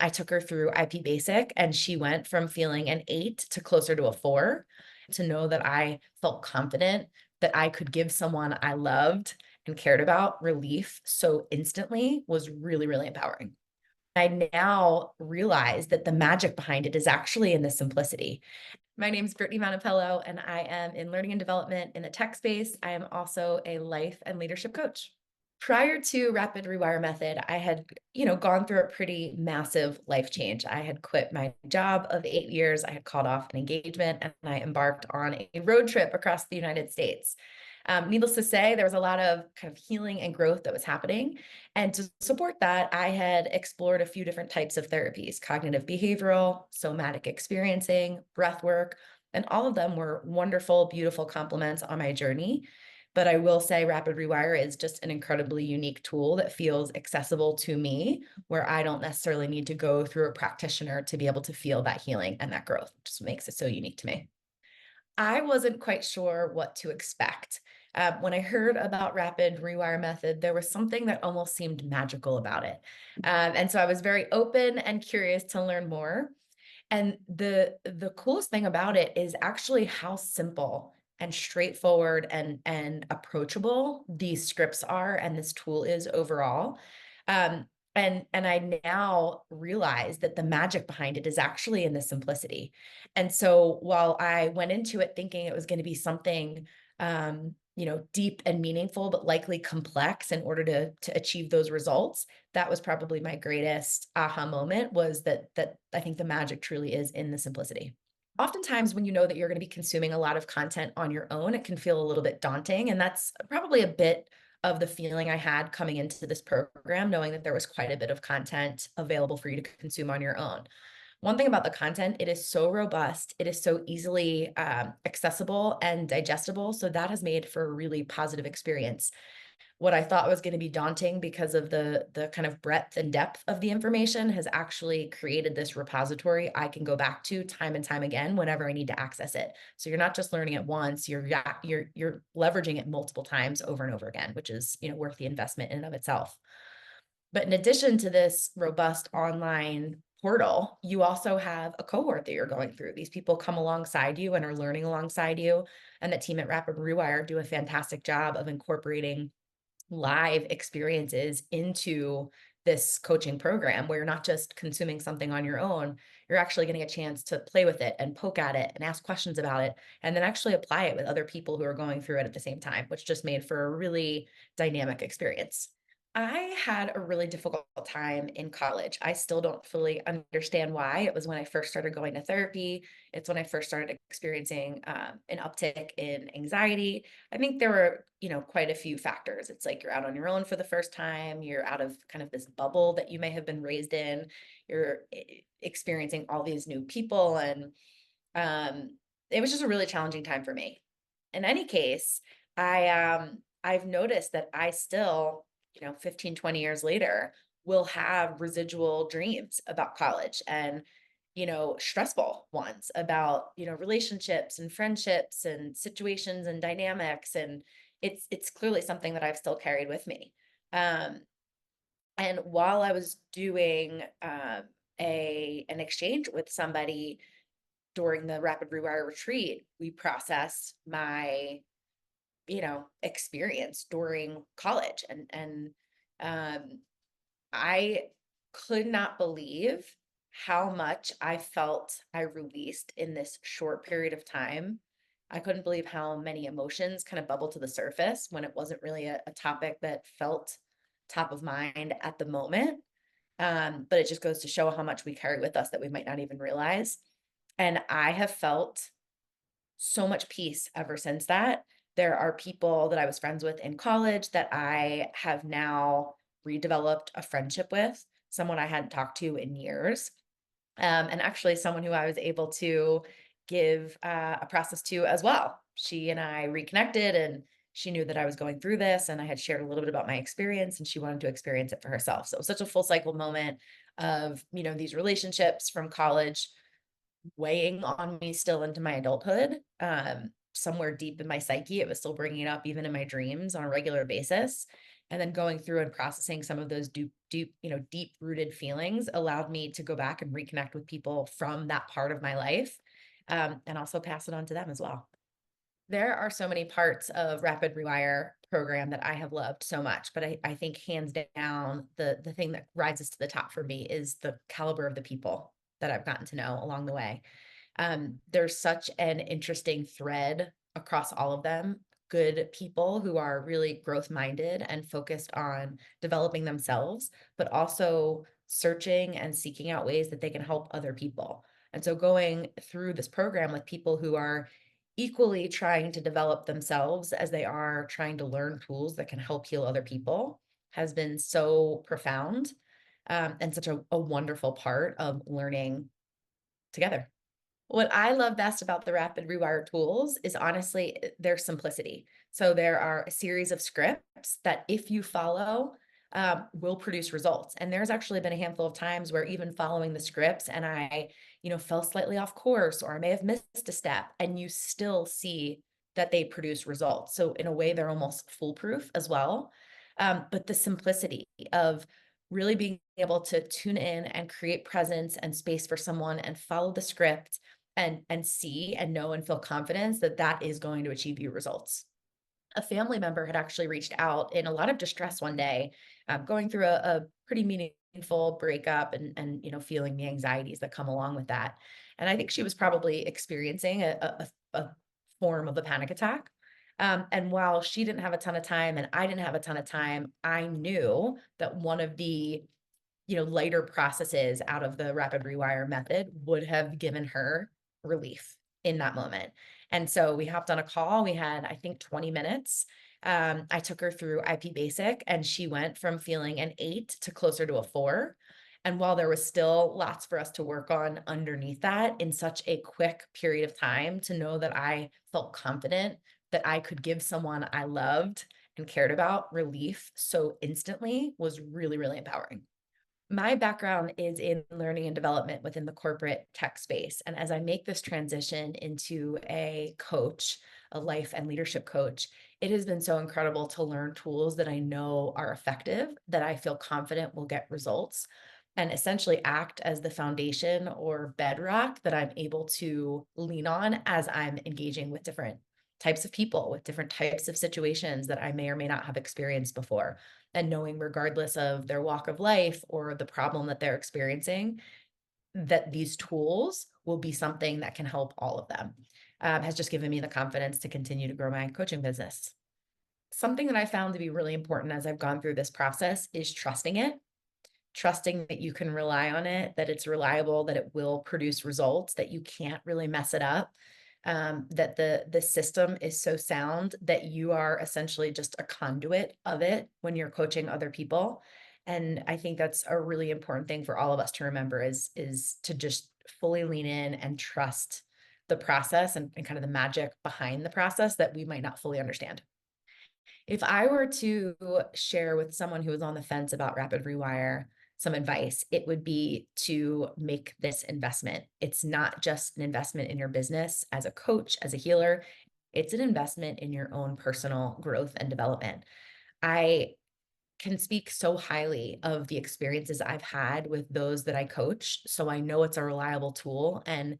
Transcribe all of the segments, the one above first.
I took her through IP Basic, and she went from feeling an 8 to closer to a 4. To know that I felt confident that I could give someone I loved and cared about relief so instantly was really, really empowering. I now realize that the magic behind it is actually in the simplicity. My name is Brittany Manopello, and I am in learning and development in the tech space. I am also a life and leadership coach. Prior to Rapid Rewire Method, I had, gone through a pretty massive life change. I had quit my job of 8 years. I had called off an engagement, and I embarked on a road trip across the United States. Needless to say, there was a lot of kind of healing and growth that was happening. And to support that, I had explored a few different types of therapies: cognitive behavioral, somatic experiencing, breath work, and all of them were wonderful, beautiful complements on my journey. But I will say Rapid Rewire is just an incredibly unique tool that feels accessible to me, where I don't necessarily need to go through a practitioner to be able to feel that healing and that growth. It just makes it so unique to me. I wasn't quite sure what to expect. When I heard about Rapid Rewire Method, there was something that almost seemed magical about it. And so I was very open and curious to learn more. And the coolest thing about it is actually how simple and straightforward and approachable these scripts are and this tool is overall. And I now realize that the magic behind it is actually in the simplicity. And so while I went into it thinking it was going to be something deep and meaningful, but likely complex in order to achieve those results, that was probably my greatest aha moment, was that I think the magic truly is in the simplicity. Oftentimes, when you know that you're going to be consuming a lot of content on your own, it can feel a little bit daunting. And that's probably a bit of the feeling I had coming into this program, knowing that there was quite a bit of content available for you to consume on your own. One thing about the content, it is so robust, it is so easily accessible and digestible. So that has made for a really positive experience. What I thought was going to be daunting because of the kind of breadth and depth of the information has actually created this repository I can go back to time and time again whenever I need to access it. So you're not just learning it once, you're leveraging it multiple times over and over again, which is, worth the investment in and of itself. But in addition to this robust online portal, you also have a cohort that you're going through. These people come alongside you and are learning alongside you. And the team at Rapid Rewire do a fantastic job of incorporating live experiences into this coaching program, where you're not just consuming something on your own, you're actually getting a chance to play with it and poke at it and ask questions about it, and then actually apply it with other people who are going through it at the same time, which just made for a really dynamic experience. I had a really difficult time in college. I still don't fully understand why. It was when I first started going to therapy. It's when I first started experiencing an uptick in anxiety. I think there were, quite a few factors. It's like you're out on your own for the first time. You're out of kind of this bubble that you may have been raised in. You're experiencing all these new people, and it was just a really challenging time for me. In any case, I've noticed that I still, 15, 20 years later, will have residual dreams about college, and stressful ones about, relationships and friendships and situations and dynamics. And it's clearly something that I've still carried with me. Um, and while I was doing an exchange with somebody during the Rapid Rewire retreat, we processed my, experience during college. And um, I could not believe how much I felt I released in this short period of time. I couldn't believe how many emotions kind of bubbled to the surface when it wasn't really a topic that felt top of mind at the moment. But it just goes to show how much we carry with us that we might not even realize. And I have felt so much peace ever since that. There are people that I was friends with in college that I have now redeveloped a friendship with, someone I hadn't talked to in years, and actually someone who I was able to give a process to as well. She and I reconnected, and she knew that I was going through this, and I had shared a little bit about my experience, and she wanted to experience it for herself. So it was such a full cycle moment of, these relationships from college weighing on me still into my adulthood. Somewhere deep in my psyche, it was still bringing it up even in my dreams on a regular basis. And then going through and processing some of those deep rooted feelings allowed me to go back and reconnect with people from that part of my life, and also pass it on to them as well. There are so many parts of Rapid Rewire program that I have loved so much, but I think hands down, the thing that rises to the top for me is the caliber of the people that I've gotten to know along the way. There's such an interesting thread across all of them. Good people who are really growth minded and focused on developing themselves, but also searching and seeking out ways that they can help other people. And so going through this program with people who are equally trying to develop themselves as they are trying to learn tools that can help heal other people has been so profound, and such a wonderful part of learning together. What I love best about the Rapid Rewire tools is honestly their simplicity. So there are a series of scripts that if you follow, will produce results. And there's actually been a handful of times where even following the scripts and I fell slightly off course or I may have missed a step and you still see that they produce results. So in a way, they're almost foolproof as well. But the simplicity of really being able to tune in and create presence and space for someone and follow the script and see and know and feel confidence that that is going to achieve you results. A family member had actually reached out in a lot of distress one day, going through a pretty meaningful breakup and feeling the anxieties that come along with that. And I think she was probably experiencing a form of a panic attack. And while she didn't have a ton of time and I didn't have a ton of time, I knew that one of the lighter processes out of the Rapid Rewire method would have given her relief in that moment. And so we hopped on a call. We had, I think, 20 minutes. I took her through IP Basic, and she went from feeling an 8 to closer to a 4. And while there was still lots for us to work on underneath that in such a quick period of time, to know that I felt confident that I could give someone I loved and cared about relief so instantly was really, really empowering. My background is in learning and development within the corporate tech space. And as I make this transition into a coach, a life and leadership coach, it has been so incredible to learn tools that I know are effective, that I feel confident will get results, and essentially act as the foundation or bedrock that I'm able to lean on as I'm engaging with different types of people, with different types of situations that I may or may not have experienced before, and knowing regardless of their walk of life or the problem that they're experiencing, that these tools will be something that can help all of them, has just given me the confidence to continue to grow my coaching business. Something that I found to be really important as I've gone through this process is trusting it, trusting that you can rely on it, that it's reliable, that it will produce results, that you can't really mess it up, that the system is so sound that you are essentially just a conduit of it when you're coaching other people. And I think that's a really important thing for all of us to remember is to just fully lean in and trust the process and kind of the magic behind the process that we might not fully understand. If I were to share with someone who is on the fence about Rapid Rewire some advice, it would be to make this investment. It's not just an investment in your business as a coach, as a healer, it's an investment in your own personal growth and development. I can speak so highly of the experiences I've had with those that I coach, so I know it's a reliable tool. And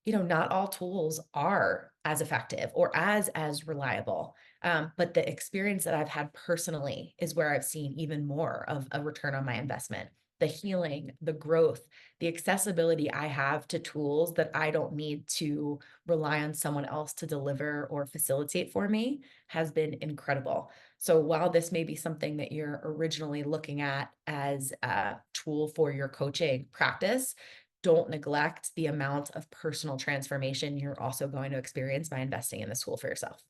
not all tools are as effective or as reliable. But the experience that I've had personally is where I've seen even more of a return on my investment. The healing, the growth, the accessibility I have to tools that I don't need to rely on someone else to deliver or facilitate for me has been incredible. So while this may be something that you're originally looking at as a tool for your coaching practice, don't neglect the amount of personal transformation you're also going to experience by investing in this tool for yourself.